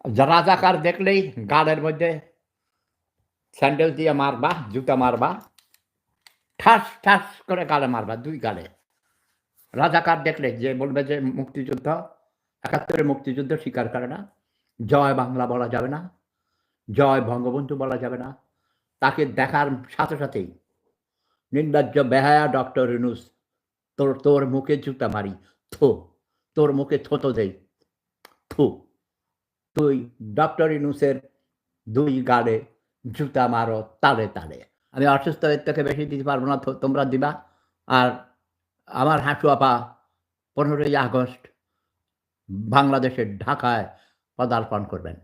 রাজাকার দেখলেই গালের মধ্যে স্যান্ডেল দিয়ে মারবা, জুতা মারবা, ঠাস, ঠাস করে গালে মারবা, ২ গালে। রাজাকার দেখলে যে বলবে যে মুক্তিযুদ্ধ, ৭১ এর মুক্তিযুদ্ধ স্বীকার করে না, জয় বাংলা বলা যাবে না, জয় বঙ্গবন্ধু বলা যাবে না। তাকে দেখার সাথে সাথেই নির্লজ্জ বেহায়া ডক্টর ইউনূস, তোর মুখে জুতা মারি, থু, তোর মুখে থুথু দেই, থু। তুই ডক্টর ইউনূসের ২ গালে জুতা মারো তালে, তালে। আমি অসুস্থ এর থেকে বেশি দিতে পারব না, তোমরা দিবা। আর আমার হাঁটু আপা ১৫ই আগস্ট বাংলাদেশের ঢাকায় পদার্পণ করবেন।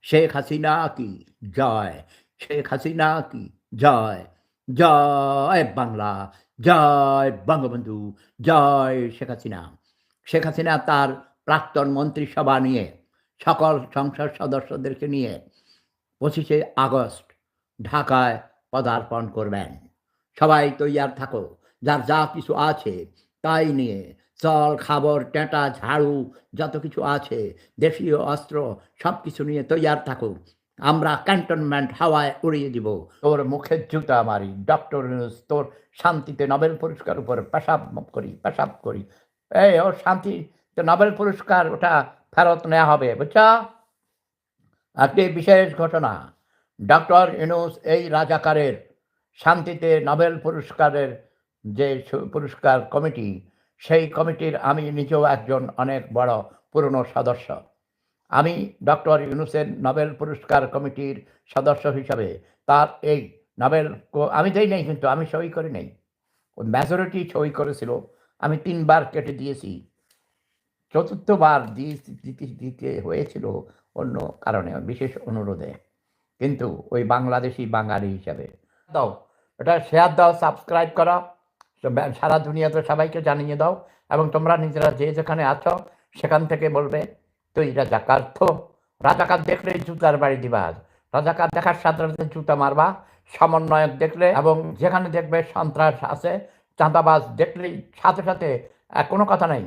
শেখ হাসিনা কি জয়! শেখ হাসিনা কি জয়! জয় বাংলা! জয় বঙ্গবন্ধু! জয় শেখ হাসিনা! শেখ হাসিনা তার প্রাক্তন মন্ত্রিসভা নিয়ে, সকল সংসদ সদস্যদেরকে নিয়ে ২৫শে আগস্ট ঢাকায় পদার্পণ করবেন। সবাই তৈয়ার থাকো। যার যা কিছু আছে তাই নিয়ে চল, খাবর, টেঁটা, ঝাড়ু যত কিছু আছে, দেশীয় অস্ত্র সবকিছু নিয়ে তৈয়ার থাকো। আমরা ক্যান্টনমেন্ট হাওয়ায় উড়িয়ে দিব। তোর মুখের জুতা মারি। ডক্টর ইউনূস, তোর শান্তিতে নোবেল পুরস্কার উপরে পেশাব করি, পেশাব করি। এই ওর শান্তিতে নোবেল পুরস্কার ওটা ফেরত নেওয়া হবে, বুঝছ? একটি বিশেষ ঘটনা, ডক্টর ইউনূস এই রাজাকারের শান্তিতে নোবেল পুরস্কারের যে পুরস্কার কমিটি, সেই কমিটির আমি নিজেও একজন অনেক বড় পুরনো সদস্য। আমি ডক্টর ইউনূসের নোবেল পুরস্কার কমিটির সদস্য হিসাবে তার এই নোবেল আমি দেই নাই, কিন্তু আমি সই করি নাই। ওই মেজরিটি সই করেছিল। আমি ৩ বার কেটে দিয়েছি। চতুর্থবার দিতে হয়েছিল অন্য কারণে, বিশেষ অনুরোধে। কিন্তু ওই বাংলাদেশি বাঙালি হিসাবে দাও, এটা শেয়ার দাও, সাবস্ক্রাইব করো, সারা দুনিয়াতে সবাইকে জানিয়ে দাও। এবং তোমরা নিজেরা যে যেখানে আছো সেখান থেকে বলবে তুই রাজাকার। তো রাজাকার দেখলেই জুতার বাড়ি দিবা, রাজাকার দেখার সাথে সাথে জুতা মারবা। সমন্বয়ক দেখলে এবং যেখানে দেখবে সন্ত্রাস আছে, চাঁদাবাজ দেখলেই সাথে সাথে কোনো কথা নাই,